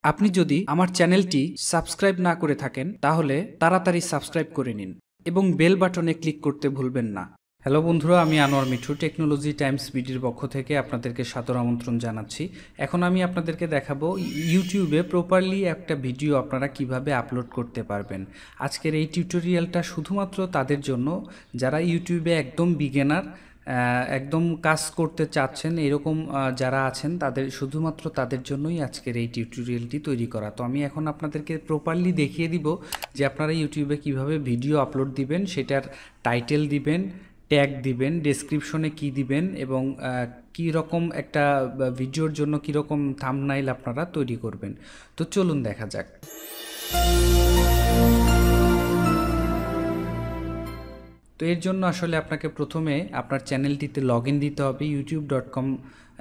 আপনি যদি আমার চ্যানেলটি সাবস্ক্রাইব না করে থাকেন তাহলে তাড়াতাড়ি সাবস্ক্রাইব করে নিন এবং বেল বাটনে ক্লিক করতে ভুলবেন না। হ্যালো বন্ধুরা, আমি আনোয়ার মিঠু টেকনোলজি টাইমস বিডির পক্ষ থেকে আপনাদেরকে সাদর আমন্ত্রণ জানাচ্ছি। এখন আমি আপনাদেরকে দেখাবো ইউটিউবে প্রপারলি একটা ভিডিও আপনারা কিভাবে আপলোড করতে পারবেন। আজকের এই টিউটোরিয়ালটা শুধুমাত্র তাদের জন্য যারা ইউটিউবে একদম বিগিনার, একদম কাজ করতে চাচ্ছেন এরকম যারা আছেন শুধুমাত্র তাদের জন্যই আজকের এই টিউটোরিয়ালটি তৈরি করা। তো আমি এখন আপনাদেরকে প্রপারলি দেখিয়ে দিব যে আপনারা ইউটিউবে কিভাবে ভিডিও আপলোড দিবেন, সেটার টাইটেল দিবেন, ট্যাগ দিবেন, ডেসক্রিপশনে কি দিবেন এবং কী রকম একটা ভিডিওর জন্য কীরকম থাম্বনেইল আপনারা তৈরি করবেন। তো চলুন দেখা যাক। তো এর জন্য আসলে আপনাকে প্রথমে আপনার চ্যানেলটিতে লগ ইন দিতে হবে। youtube.com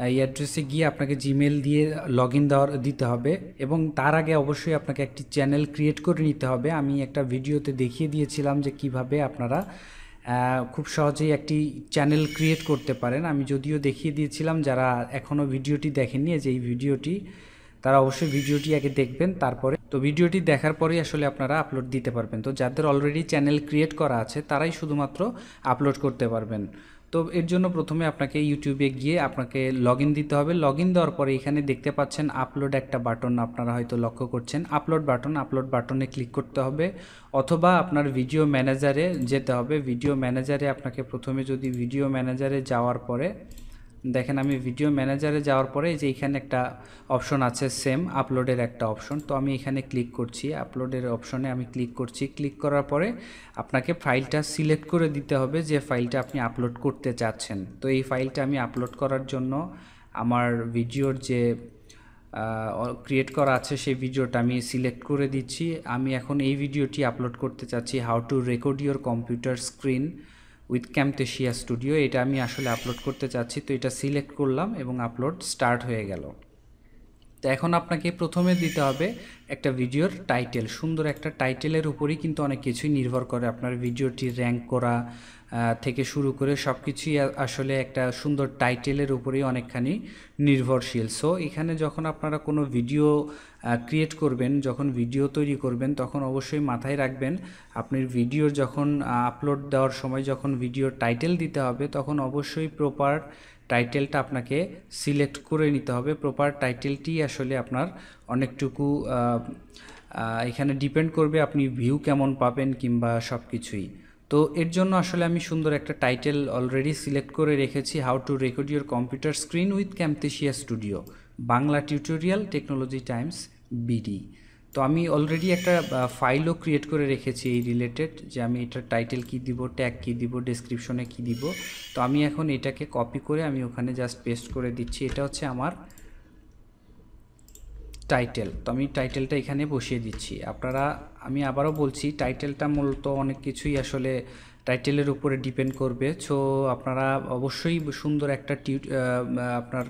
এই অ্যাড্রেসে গিয়ে আপনাকে জিমেল দিয়ে লগ ইন দিতে হবে এবং তার আগে অবশ্যই আপনাকে একটি চ্যানেল ক্রিয়েট করে নিতে হবে। আমি একটা ভিডিওতে দেখিয়ে দিয়েছিলাম যে কিভাবে আপনারা খুব সহজেই একটি চ্যানেল ক্রিয়েট করতে পারেন। আমি যদিও দেখিয়ে দিয়েছিলাম, যারা এখনও ভিডিওটি দেখেননি যে এই ভিডিওটি, তারা অবশ্যই ভিডিওটি আগে দেখবেন, তারপরে তো ভিডিওটি দেখার পরেই আসলে আপনারা আপলোড দিতে পারবেন। তো যাদের অলরেডি চ্যানেল ক্রিয়েট করা আছে তারাই শুধুমাত্র আপলোড করতে পারবেন। তো এর জন্য প্রথমে আপনাকে ইউটিউবে গিয়ে আপনাকে লগ ইন দিতে হবে। লগ ইন দেওয়ার পরে এখানে দেখতে পাচ্ছেন আপলোড একটা বাটন, আপনারা হয়তো লক্ষ্য করছেন আপলোড বাটনে ক্লিক করতে হবে, অথবা আপনার ভিডিও ম্যানেজারে যেতে হবে। ভিডিও ম্যানেজারে আপনাকে প্রথমে যদি ভিডিও ম্যানেজারে যাওয়ার পরে দেখেন, আমি ভিডিও ম্যানেজারে যাওয়ার পরে যে এখানে একটা অপশন আছে সেম আপলোডের একটা অপশন, তো আমি এখানে ক্লিক করছি। আপলোডের অপশনে আমি ক্লিক করছি। ক্লিক করার পরে আপনাকে ফাইলটা সিলেক্ট করে দিতে হবে যে ফাইলটা আপনি আপলোড করতে চাচ্ছেন। তো এই ফাইলটা আমি আপলোড করার জন্য আমার ভিডিওর যে ক্রিয়েট করা আছে সেই ভিডিওটা আমি সিলেক্ট করে দিচ্ছি। আমি এখন এই ভিডিওটি আপলোড করতে চাচ্ছি, how to record your computer screen with Camtasia studio. এটা আমি আসলে আপলোড করতে চাচ্ছি, তো এটা সিলেক্ট করলাম এবং আপলোড স্টার্ট হয়ে গেল। তো এখন আপনাকে প্রথমে দিতে হবে একটা ভিডিওর টাইটেল। সুন্দর একটা টাইটেলের উপরেই কিন্তু অনেক কিছুই নির্ভর করে, আপনার ভিডিওটি র্যাঙ্ক করা থেকে শুরু করে সব কিছুই আসলে একটা সুন্দর টাইটেলের উপরেই অনেকখানি নির্ভরশীল। সো এখানে যখন আপনারা কোনো ভিডিও ক্রিয়েট করবেন, যখন ভিডিও তৈরি করবেন, তখন অবশ্যই মাথায় রাখবেন আপনার ভিডিওর যখন আপলোড দেওয়ার সময় যখন ভিডিওর টাইটেল দিতে হবে তখন অবশ্যই প্রপার টাইটেলটা আপনাকে সিলেক্ট করে নিতে হবে। প্রপার টাইটেলটি আসলে আপনার অনেকটুকু এখানে ডিপেন্ড করবে আপনি ভিউ কেমন পাবেন কিংবা সব কিছুই। তো এর জন্য আসলে আমি সুন্দর একটা টাইটেল অলরেডি সিলেক্ট করে রেখেছি, how to record your computer screen with Camtasia studio, Bangla tutorial technology times BD. তো আমি অলরেডি একটা ফাইলও ক্রিয়েট করে রেখেছি এই রিলেটেড, যে আমি এটার টাইটেল কী দিব, ট্যাগ কী দিব, ডেসক্রিপশনে কী দিব। তো আমি এখন এটাকে কপি করে আমি ওখানে জাস্ট পেস্ট করে দিচ্ছি। এটা হচ্ছে আমার টাইটেল। তো আমি টাইটেলটা এখানে বসিয়ে দিচ্ছি। আমি আবারও বলছি, টাইটেলটা মূলত অনেক কিছুই আসলে টাইটেলের উপরে ডিপেন্ড করবে। সো আপনারা অবশ্যই সুন্দর একটা আপনার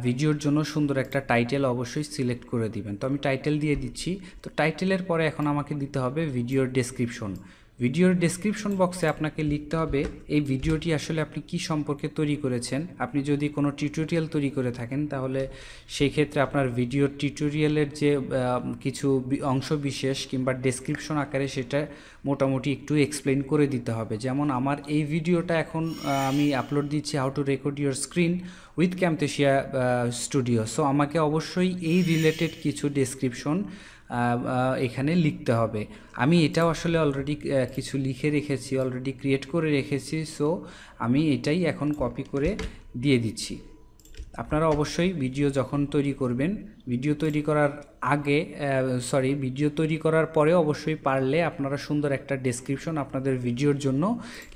ভিডিওর জন্য সুন্দর একটা টাইটেল অবশ্যই সিলেক্ট করে দিবেন। তো আমি টাইটেল দিয়ে দিচ্ছি। তো টাইটেলের পরে এখন আমাকে দিতে হবে ভিডিওর ডেসক্রিপশন। ভিডিওর ডেসক্রিপশন বক্সে আপনাকে লিখতে হবে এই ভিডিওটি আসলে আপনি কি সম্পর্কে তৈরি করেছেন। আপনি যদি কোনো টিউটোরিয়াল তৈরি করে থাকেন তাহলে সেই ক্ষেত্রে আপনার ভিডিওর টিউটোরিয়ালের যে কিছু অংশ বিশেষ কিংবা ডেসক্রিপশন আকারে সেটা মোটামুটি একটু এক্সপ্লেন করে দিতে হবে। যেমন আমার এই ভিডিওটা এখন আমি আপলোড দিচ্ছি, how to record your screen with Camtasia studio. So আমাকে অবশ্যই এই রিলেটেড কিছু ডেসক্রিপশন এখানে লিখতে হবে। আমি এটাও আসলে অলরেডি কিছু লিখে রেখেছি, অলরেডি ক্রিয়েট করে রেখেছি। সো আমি এটাই এখন কপি করে দিয়ে দিচ্ছি। আপনারা অবশ্যই ভিডিও যখন তৈরি করবেন, ভিডিও তৈরি করার পরে অবশ্যই পারলে আপনারা সুন্দর একটা ডেসক্রিপশন আপনাদের ভিডিওর জন্য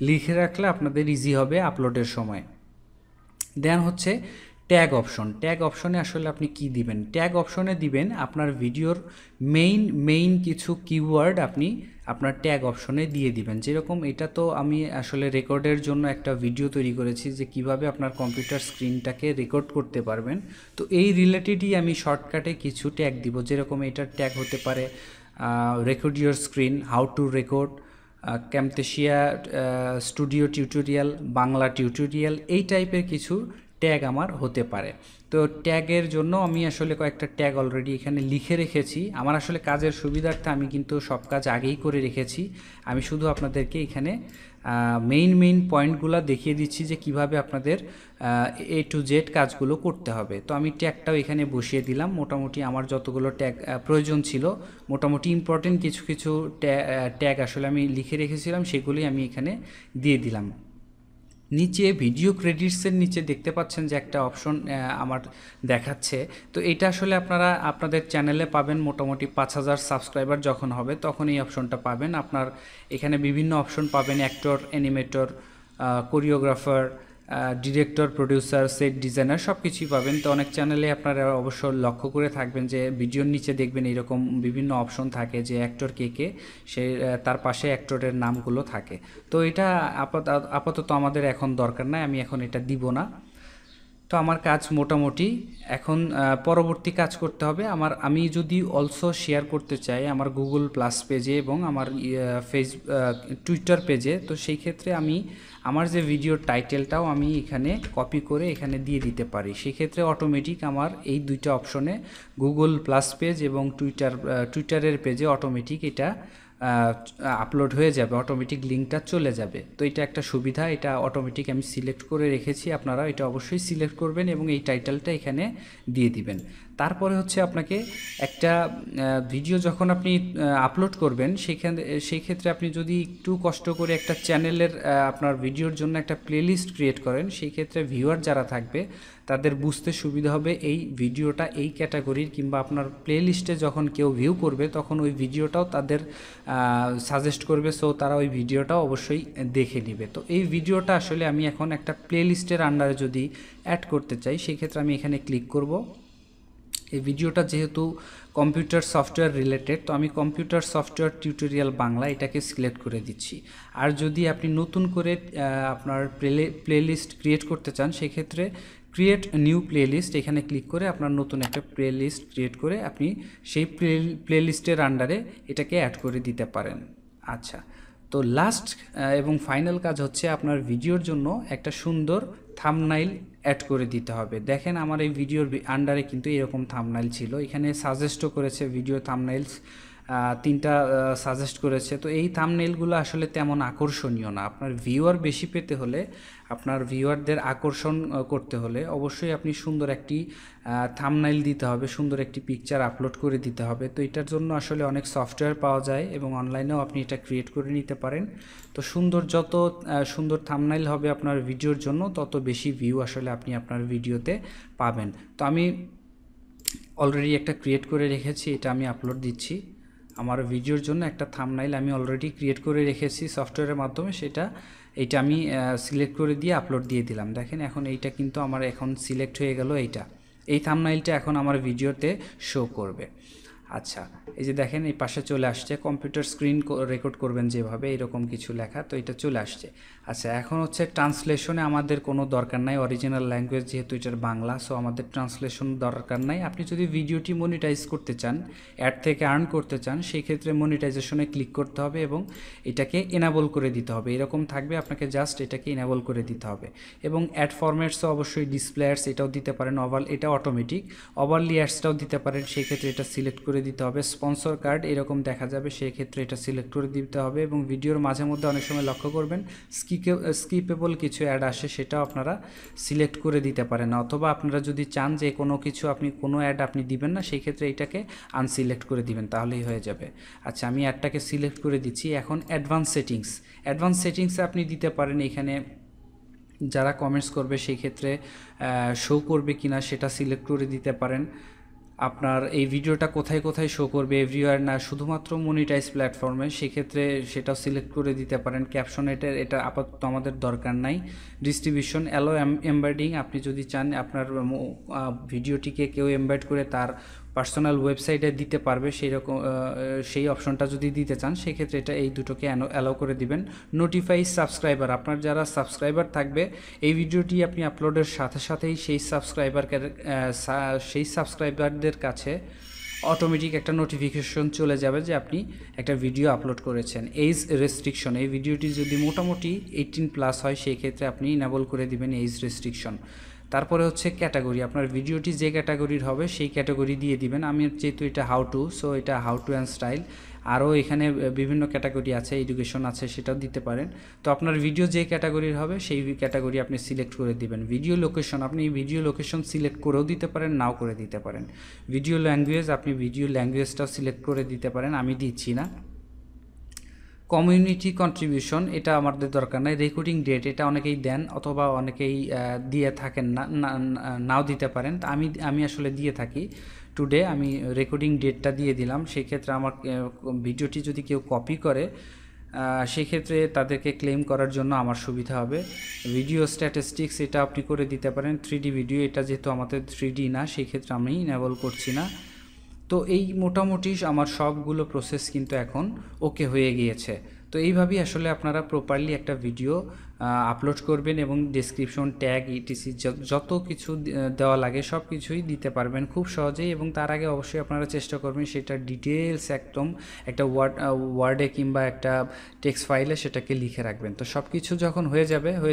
লিখে রাখলে আপনাদের ইজি হবে আপলোডের সময়। দেন হচ্ছে ট্যাগ অপশন। ট্যাগ অপশনে আসলে আপনি কি দিবেন? ট্যাগ অপশনে দিবেন আপনার ভিডিওর মেইন কিছু কিওয়ার্ড আপনি আপনার ট্যাগ অপশনে দিয়ে দিবেন। যেরকম এটা তো আমি আসলে রেকর্ডের জন্য একটা ভিডিও তৈরি করেছি যে কিভাবে আপনার কম্পিউটার স্ক্রিনটাকে রেকর্ড করতে পারবেন। তো এই রিলেটেডই আমি শর্টকাটে কিছু ট্যাগ দিব। যেরকম এটার ট্যাগ হতে পারে record your screen, how to record, Camtasia studio tutorial, Bangla tutorial, এই টাইপের কিছু ট্যাগ আমার হতে পারে। তো ট্যাগের জন্য আমি আসলে কয়েকটা ট্যাগ অলরেডি এখানে লিখে রেখেছি। আমার আসলে কাজের সুবিধার্থে আমি কিন্তু সব কাজ আগেই করে রেখেছি। আমি শুধু আপনাদেরকে এখানে মেইন পয়েন্টগুলো দেখিয়ে দিচ্ছি যে কিভাবে আপনাদের A to Z কাজগুলো করতে হবে। তো আমি ট্যাগটাও এখানে বসিয়ে দিলাম। মোটামুটি আমার যতগুলো ট্যাগ প্রয়োজন ছিল, মোটামুটি ইম্পর্টেন্ট কিছু ট্যাগ আসলে আমি লিখে রেখেছিলাম, সেগুলি আমি এখানে দিয়ে দিলাম। নিচে ভিডিও ক্রেডিটসের নিচে দেখতে পাচ্ছেন যে একটা অপশন আমার দেখাচ্ছে। তো এটা আসলে আপনারা আপনাদের চ্যানেলে পাবেন মোটামুটি 5000 সাবস্ক্রাইবার যখন হবে তখন এই অপশনটা পাবেন। আপনার এখানে বিভিন্ন অপশন পাবেন, actor, animator, choreographer, director, producer, set designer সব কিছুই পাবেন। তো অনেক চ্যানেলে আপনারা অবশ্য লক্ষ্য করে থাকবেন যে ভিডিওর নিচে দেখবেন এরকম বিভিন্ন অপশন থাকে যে অ্যাক্টর কে সে তার পাশে অ্যাক্টরের নামগুলো থাকে। তো এটা আপাতত আমাদের এখন দরকার নাই, আমি এখন এটা দিব না। তো আমার কাজ মোটামুটি এখন পরবর্তী কাজ করতে হবে আমি যদি অলসো শেয়ার করতে চাই আমার গুগল প্লাস পেজে এবং আমার টুইটার পেজে, তো সেই ক্ষেত্রে আমি আমার যে ভিডিওর টাইটেলটাও আমি এখানে কপি করে এখানে দিয়ে দিতে পারি। সেই ক্ষেত্রে অটোমেটিক আমার এই দুইটা অপশনে গুগল প্লাস পেজ এবং টুইটারের পেজে অটোমেটিক এটা আপলোড হয়ে যাবে, অটোমেটিক লিঙ্কটা চলে যাবে। তো এটা একটা সুবিধা, এটা অটোমেটিক আমি সিলেক্ট করে রেখেছি, আপনারা এটা অবশ্যই সিলেক্ট করবেন এবং এই টাইটেলটা এখানে দিয়ে দিবেন। তারপরে হচ্ছে আপনাকে একটা ভিডিও যখন আপনি আপলোড করবেন সেই ক্ষেত্রে আপনি যদি একটু কষ্ট করে একটা চ্যানেলের আপনার ভিডিওর জন্য একটা প্লেলিস্ট ক্রিয়েট করেন, সেই ক্ষেত্রে ভিউয়ার যারা থাকবে তাদের বুঝতে সুবিধা হবে এই ভিডিওটা এই ক্যাটাগরির, কিংবা আপনার প্লেলিস্টে যখন কেউ ভিউ করবে তখন ওই ভিডিওটাও তাদের সাজেস্ট করবে, সো তারা ওই ভিডিওটাও অবশ্যই দেখে নেবে। তো এই ভিডিওটা আসলে আমি এখন একটা প্লেলিস্টের আন্ডারে যদি অ্যাড করতে চাই সেই ক্ষেত্রে আমি এখানে ক্লিক করব। এই ভিডিওটা যেহেতু কম্পিউটার সফটওয়্যার রিলেটেড, তো আমি কম্পিউটার সফটওয়্যার টিউটোরিয়াল বাংলা এটাকে সিলেক্ট করে দিচ্ছি। আর যদি আপনি নতুন করে আপনার প্লেলিস্ট ক্রিয়েট করতে চান সেক্ষেত্রে ক্রিয়েট নিউ প্লেলিস্ট এখানে ক্লিক করে আপনার নতুন একটা প্লেলিস্ট ক্রিয়েট করে আপনি সেই প্লেলিস্টের আন্ডারে এটাকে অ্যাড করে দিতে পারেন। আচ্ছা, তো লাস্ট এবং ফাইনাল কাজ হচ্ছে আপনার ভিডিওর জন্য একটা সুন্দর থাম্বনেইল অ্যাড করে দিতে হবে। দেখেন আমার এই ভিডিওর আন্ডারে কিন্তু এরকম থাম্বনেইল ছিল, এখানে সাজেস্টও করেছে ভিডিও থাম্বনেইলস 3টা সাজেস্ট করেছে। তো এই থাম্বনেইলগুলো আসলে তেমন আকর্ষণীয় না। আপনার ভিউয়ার বেশি পেতে হলে, আপনার ভিউয়ারদের আকর্ষণ করতে হলে অবশ্যই আপনি সুন্দর একটি থাম্বনেইল দিতে হবে, সুন্দর একটি পিকচার আপলোড করে দিতে হবে। তো এটার জন্য আসলে অনেক সফটওয়্যার পাওয়া যায় এবং অনলাইনেও আপনি এটা ক্রিয়েট করে নিতে পারেন। তো যত সুন্দর থাম্বনেইল হবে আপনার ভিডিওর জন্য তত বেশি ভিউ আসলে আপনি আপনার ভিডিওতে পাবেন। তো আমি অলরেডি একটা ক্রিয়েট করে রেখেছি, এটা আমি আপলোড দিচ্ছি। আমার ভিডিওর জন্য একটা থাম্বনেইল আমি অলরেডি ক্রিয়েট করে রেখেছি সফটওয়্যারের মাধ্যমে, এইটা আমি সিলেক্ট করে দিয়ে আপলোড দিয়ে দিলাম। দেখেন এখন এইটা কিন্তু আমার এখন সিলেক্ট হয়ে গেল, এই থাম্বনেইলটা এখন আমার ভিডিওতে শো করবে। আচ্ছা, এই যে দেখেন এই পাশে চলে আসছে কম্পিউটার স্ক্রিন রেকর্ড করবেন যেভাবে, এরকম কিছু লেখা, তো এটা চলে আসছে। আচ্ছা, এখন হচ্ছে ট্রান্সলেশনে আমাদের কোনো দরকার নাই, অরিজিনাল ল্যাঙ্গুয়েজ যেহেতু এটার বাংলা, সো আমাদের ট্রান্সলেশন দরকার নাই। আপনি যদি ভিডিওটি মনিটাইজ করতে চান, অ্যাড থেকে আর্ন করতে চান, সেই ক্ষেত্রে মনিটাইজেশনে ক্লিক করতে হবে এবং এটাকে এনাবল করে দিতে হবে। এরকম থাকবে, আপনাকে জাস্ট এটাকে এনাবল করে দিতে হবে। এবং অ্যাড ফরম্যাটসও অবশ্যই ডিসপ্লে অ্যাডস এটাও দিতে পারেন, এটা অটোমেটিক ওভারলি অ্যাডসটাও দিতে পারেন, সেই ক্ষেত্রে এটা সিলেক্ট করে দিতে হবে। স্পন্সর কার্ড এরকম দেখা যাবে, সেই ক্ষেত্রে এটা সিলেক্ট করে দিতে হবে। এবং ভিডিওর মাঝে মধ্যে অনেক সময় লক্ষ্য করবেন স্কিপেবল কিছু অ্যাড আসে, সেটাও আপনারা সিলেক্ট করে দিতে পারেন। অথবা আপনারা যদি চান যে কোনো অ্যাড আপনি দিবেন না, সেই ক্ষেত্রে এটাকে আনসিলেক্ট করে দিবেন, তাহলেই হয়ে যাবে। আচ্ছা, আমি অ্যাডটাকে সিলেক্ট করে দিচ্ছি। এখন অ্যাডভান্স সেটিংসে আপনি দিতে পারেন, এখানে যারা কমেন্টস করবে সেই ক্ষেত্রে শো করবে কিনা সেটা সিলেক্ট করে দিতে পারেন। আপনার এই ভিডিওটা কোথায় শো করবে, এভরিওয়্যার না শুধুমাত্র মনিটাইজ প্ল্যাটফর্মে, সেক্ষেত্রে সেটাও সিলেক্ট করে দিতে পারেন। ক্যাপশন এটা আপাতত আমাদের দরকার নাই। ডিস্ট্রিবিউশন অ্যালো এমবেডিং, আপনি যদি চান আপনার ভিডিওটিকে কেউ এমবেড করে তার পার্সোনাল ওয়েবসাইটে দিতে পারবে, সেই অপশনটা যদি দিতে চান সেক্ষেত্রে এই দুটোকে অ্যালাউ করে দিবেন। নোটিফাই সাবস্ক্রাইবার, আপনার যারা সাবস্ক্রাইবার থাকবে এই ভিডিওটি আপনি আপলোডের সাথে সাথেই সেই সাবস্ক্রাইবারদের কাছে অটোমেটিক একটা নোটিফিকেশন চলে যাবে যে আপনি একটা ভিডিও আপলোড করেছেন। এজ রেস্ট্রিকশন, এই ভিডিওটি যদি মোটামুটি 18+ হয় সেই ক্ষেত্রে আপনি ইনেবল করে দিবেন এজ রেস্ট্রিকশন। তারপরে হচ্ছে ক্যাটাগরি, আপনার ভিডিওটি যে ক্যাটাগরির হবে সেই ক্যাটাগরি দিয়ে দিবেন। আমি যেহেতু এটা হাউ টু, সো এটা হাউ টু অ্যান্ড স্টাইল। আরও এখানে বিভিন্ন ক্যাটাগরি আছে, এডুকেশন আছে, সেটাও দিতে পারেন। তো আপনার ভিডিও যে ক্যাটাগরির হবে সেই ক্যাটাগরি আপনি সিলেক্ট করে দিবেন। ভিডিও লোকেশন, আপনি ভিডিও লোকেশন সিলেক্ট করেও দিতে পারেন, নাও করে দিতে পারেন। ভিডিও ল্যাঙ্গুয়েজ, আপনি ভিডিও ল্যাঙ্গুয়েজটাও সিলেক্ট করে দিতে পারেন, আমি দিচ্ছি না। কমিউনিটি কন্ট্রিবিউশন, এটা আমাদের দরকার নাই। রেকর্ডিং ডেট, এটা অনেকেই দেন অথবা অনেকেই দিয়ে থাকেন না, নাও দিতে পারেন। আমি আসলে দিয়ে থাকি। টুডে আমি রেকর্ডিং ডেটটা দিয়ে দিলাম। সেই ক্ষেত্রে আমার ভিডিওটি যদি কেউ কপি করে সেই ক্ষেত্রে তাদেরকে ক্লেম করার জন্য আমার সুবিধা হবে। ভিডিও স্ট্যাটিস্টিক্স, এটা আপনি করে দিতে পারেন। 3D ভিডিও, এটা যেহেতু আমাদের 3D না, সেই ক্ষেত্রে আমি ইনেবল করছি না। তো এই মোটামুটি আমার সবগুলো প্রসেস কিন্তু এখন ওকে হয়ে গিয়েছে। তো এইভাবেই আসলে আপনারা প্রপারলি একটা ভিডিও আপলোড করবেন এবং ডেসক্রিপশন, ট্যাগ, ইটিসি যত কিছু দেওয়া লাগে সব কিছুই দিতে পারবেন খুব সহজেই। এবং তার আগে অবশ্যই আপনারা চেষ্টা করবেন সেটা ডিটেলস একদম একটা ওয়ার্ডে কিংবা একটা টেক্সট ফাইলে সেটাকে লিখে রাখবেন। তো সব কিছু যখন হয়ে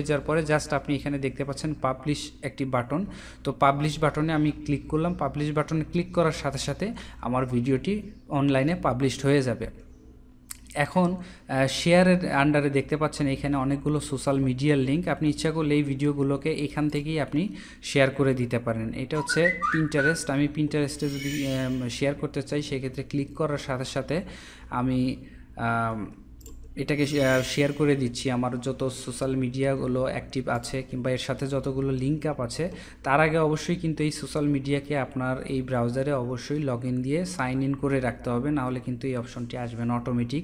যাওয়ার পরে জাস্ট আপনি এখানে দেখতে পাচ্ছেন পাবলিশ একটি বাটন। তো পাবলিশ বাটনে আমি ক্লিক করলাম। পাবলিশ বাটনে ক্লিক করার সাথে সাথে আমার ভিডিওটি অনলাইনে পাবলিশড হয়ে যাবে। এখন শেয়ারের আন্ডারে দেখতে পাচ্ছেন এখানে অনেকগুলো সোশ্যাল মিডিয়ার লিঙ্ক। আপনি ইচ্ছা করলে এই ভিডিওগুলোকে এখান থেকেই আপনি শেয়ার করে দিতে পারেন। এটা হচ্ছে পিন্টারেস্ট। আমি পিন্টারেস্টে যদি শেয়ার করতে চাই সেক্ষেত্রে ক্লিক করার সাথে সাথে আমি এটাকে শেয়ার করে দিচ্ছি আমার যত সোশ্যাল মিডিয়াগুলো অ্যাক্টিভ আছে কিংবা এর সাথে যতগুলো লিঙ্ক আপ আছে। তার আগে অবশ্যই কিন্তু এই সোশ্যাল মিডিয়াকে আপনার এই ব্রাউজারে অবশ্যই লগ ইন দিয়ে সাইন ইন করে রাখতে হবে, নাহলে কিন্তু এই অপশনটি আসবে না অটোমেটিক,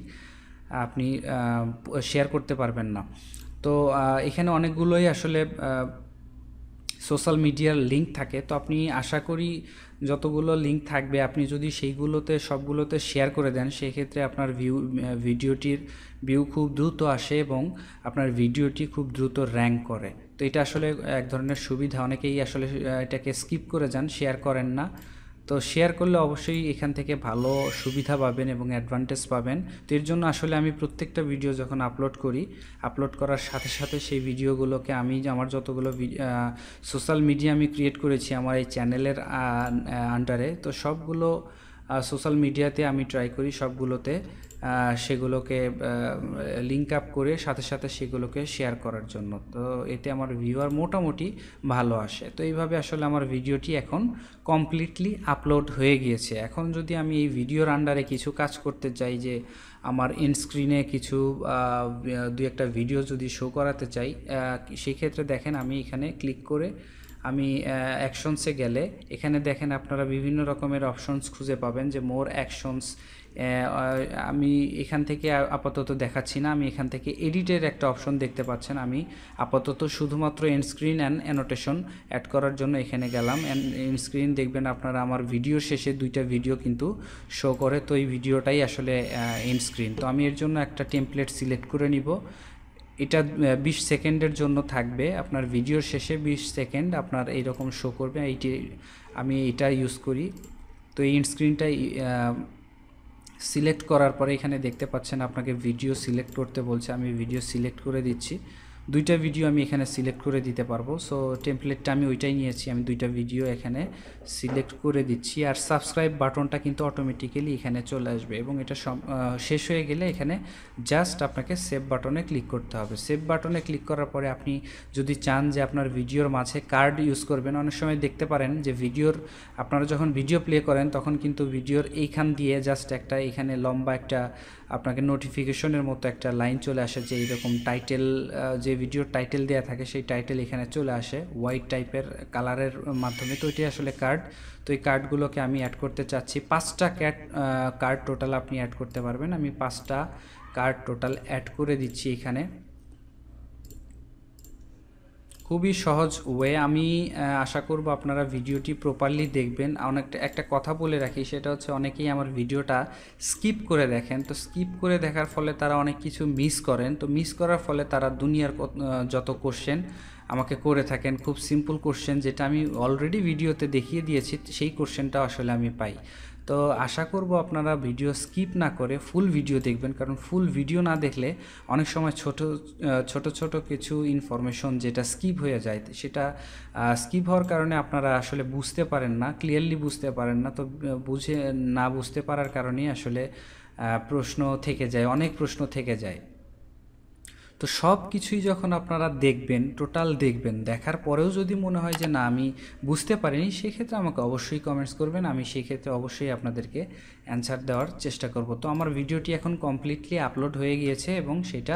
আপনি শেয়ার করতে পারবেন না। তো এখানে অনেকগুলোই আসলে সোশ্যাল মিডিয়ার লিঙ্ক থাকে। তো আপনি আশা করি যতগুলো লিঙ্ক থাকবে আপনি যদি সেইগুলোতে সবগুলোতে শেয়ার করে দেন সেক্ষেত্রে আপনার ভিডিওটির ভিউ খুব দ্রুত আসে এবং আপনার ভিডিওটি খুব দ্রুত র্যাঙ্ক করে। তো এটা আসলে এক ধরনের সুবিধা। অনেকেই আসলে এটাকে স্কিপ করে যান, শেয়ার করেন না। তো শেয়ার করলে অবশ্যই এখান থেকে ভালো সুবিধা পাবেন এবং অ্যাডভান্টেজ পাবেন। তো এর জন্য আসলে আমি প্রত্যেকটা ভিডিও যখন আপলোড করার সাথে সাথে সেই ভিডিওগুলোকে আমি আমার যতগুলো সোশ্যাল মিডিয়া আমি ক্রিয়েট করেছি আমার এই চ্যানেলের আন্ডারে, তো সবগুলো সোশ্যাল মিডিয়াতে আমি ট্রাই করি সবগুলোতে সেগুলোকে লিঙ্ক আপ করে সাথে সাথে সেগুলোকে শেয়ার করার জন্য। তো এতে আমার ভিউয়ার মোটামুটি ভালো আসে। তো এইভাবে আসলে আমার ভিডিওটি এখন কমপ্লিটলি আপলোড হয়ে গিয়েছে। এখন যদি আমি এই ভিডিওর আন্ডারে কিছু কাজ করতে চাই, যে আমার ইনস্ক্রিনে কিছু দু একটা ভিডিও যদি শো করাতে চাই, সেই ক্ষেত্রে দেখেন আমি এখানে ক্লিক করে আমি অ্যাকশনসে গেলে এখানে দেখেন আপনারা বিভিন্ন রকমের অপশনস খুঁজে পাবেন, যে মোর অ্যাকশনস। আমি এখান থেকে আপাতত দেখাচ্ছি না, আমি এখান থেকে এডিটের একটা অপশন দেখতে পাচ্ছেন। আমি আপাতত শুধুমাত্র end screen and annotation add করার জন্য এখানে গেলাম। এন্ড স্ক্রিন দেখবেন আপনারা আমার ভিডিওর শেষে দুইটা ভিডিও কিন্তু শো করে, তো এই ভিডিওটাই আসলে এন্ড স্ক্রিন। তো আমি এর জন্য একটা টেমপ্লেট সিলেক্ট করে নিব। এটা 20 সেকেন্ডের জন্য থাকবে, আপনার ভিডিওর শেষে 20 সেকেন্ড আপনার এইরকম শো করবে। আমি এটা ইউজ করি। তো এই স্ক্রিনটাই সিলেক্ট করার পরে এখানে দেখতে পাচ্ছেন আপনাকে ভিডিও সিলেক্ট করতে বলছে, আমি ভিডিও সিলেক্ট করে দিচ্ছি। দুইটা ভিডিও আমি এখানে সিলেক্ট করে দিতে পারবো। সো টেমপ্লেটটা আমি ওইটাই নিয়েছি, আমি দুইটা ভিডিও এখানে সিলেক্ট করে দিচ্ছি। আর সাবস্ক্রাইব বাটনটা কিন্তু অটোমেটিক্যালি এখানে চলে আসবে এবং এটা শেষ হয়ে গেলে এখানে জাস্ট আপনাকে সেভ বাটনে ক্লিক করতে হবে। সেভ বাটনে ক্লিক করার পরে আপনি যদি চান যে আপনার ভিডিওর মাঝে কার্ড ইউজ করবেন, অনেক সময় দেখতে পারেন যে আপনারা যখন ভিডিও প্লে করেন তখন কিন্তু ভিডিওর এইখান দিয়ে জাস্ট একটা এখানে লম্বা একটা আপনাকে নোটিফিকেশনের মতো একটা লাইন চলে আসে, যে এইরকম টাইটেল, যে ভিডিওর টাইটেল দেওয়া থাকে সেই টাইটেল এখানে চলে আসে হোয়াইট টাইপের কালারের মাধ্যমে। তো এটি আসলে কার্ড। তো এই কার্ডগুলোকে আমি অ্যাড করতে চাচ্ছি। 5টা কার্ড টোটাল আপনি অ্যাড করতে পারবেন। আমি 5টা কার্ড টোটাল অ্যাড করে দিচ্ছি এখানে। খুবই সহজ ওয়ে। আমি আশা করব আপনারা ভিডিওটি প্রপারলি দেখবেন। একটা কথা বলে রাখি, সেটা হচ্ছে অনেকেই আমার ভিডিওটা স্কিপ করে দেখেন। তো স্কিপ করে দেখার ফলে তারা অনেক কিছু মিস করেন। তো মিস করার ফলে তারা দুনিয়ার যত কোশ্চেন আমাকে করে থাকেন, খুব সিম্পল কোশ্চেন যেটা আমি অলরেডি ভিডিওতে দেখিয়ে দিয়েছি, সেই কোশ্চেনটা আসলে আমি পাই। তো আশা করব আপনারা ভিডিও স্কিপ না করে ফুল ভিডিও দেখবেন, কারণ ফুল ভিডিও না দেখলে অনেক সময় ছোট কিছু ইনফরমেশন যেটা স্কিপ হয়ে যায়, সেটা স্কিপ হওয়ার কারণে আপনারা আসলে বুঝতে পারেন না, ক্লিয়ারলি বুঝতে পারেন না। তো বুঝতে পারার কারণেই আসলে প্রশ্ন থেকে যায়, অনেক প্রশ্ন থেকে যায়। তো সব কিছুই যখন আপনারা দেখবেন, টোটাল দেখবেন, দেখার পরেও যদি মনে হয় যে না আমি বুঝতে পারিনি, সেক্ষেত্রে আমাকে অবশ্যই কমেন্টস করবেন, আমি সেই ক্ষেত্রে অবশ্যই আপনাদেরকে অ্যান্সার দেওয়ার চেষ্টা করব। তো আমার ভিডিওটি এখন কমপ্লিটলি আপলোড হয়ে গিয়েছে এবং সেটা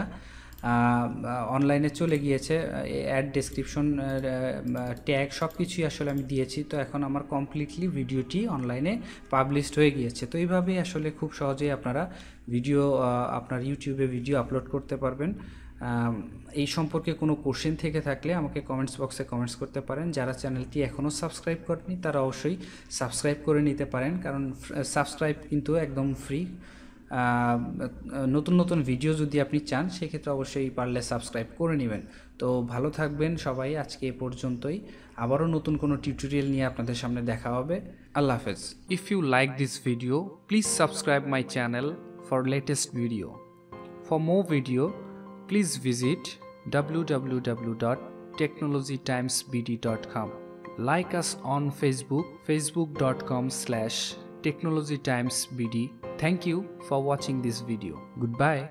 অনলাইনে চলে গিয়েছে, অ্যাড ডেসক্রিপশন ট্যাগ সব কিছুই আসলে আমি দিয়েছি। তো এখন আমার কমপ্লিটলি ভিডিওটি অনলাইনে পাবলিশড হয়ে গিয়েছে। তো এইভাবেই আসলে খুব সহজেই আপনারা আপনার ইউটিউবে ভিডিও আপলোড করতে পারবেন। এই সম্পর্কে কোনো কোশ্চেন থেকে থাকলে আমাকে কমেন্টস বক্সে কমেন্টস করতে পারেন। যারা চ্যানেলটি এখনও সাবস্ক্রাইব করেনি তারা অবশ্যই সাবস্ক্রাইব করে নিতে পারেন, কারণ সাবস্ক্রাইব কিন্তু একদম ফ্রি। নতুন ভিডিও যদি আপনি চান সেক্ষেত্রে অবশ্যই পারলে সাবস্ক্রাইব করে নেবেন। তো ভালো থাকবেন সবাই, আজকে এ পর্যন্তই। আবারও নতুন কোনো টিউটোরিয়াল নিয়ে আপনাদের সামনে দেখা হবে। আল্লাহ হাফেজ। If you like this video, please subscribe my channel for latest video. For more video, please visit www.technologytimesbd.com. Like us on Facebook, facebook.com/technologytimesbd. Thank you for watching this video. Goodbye.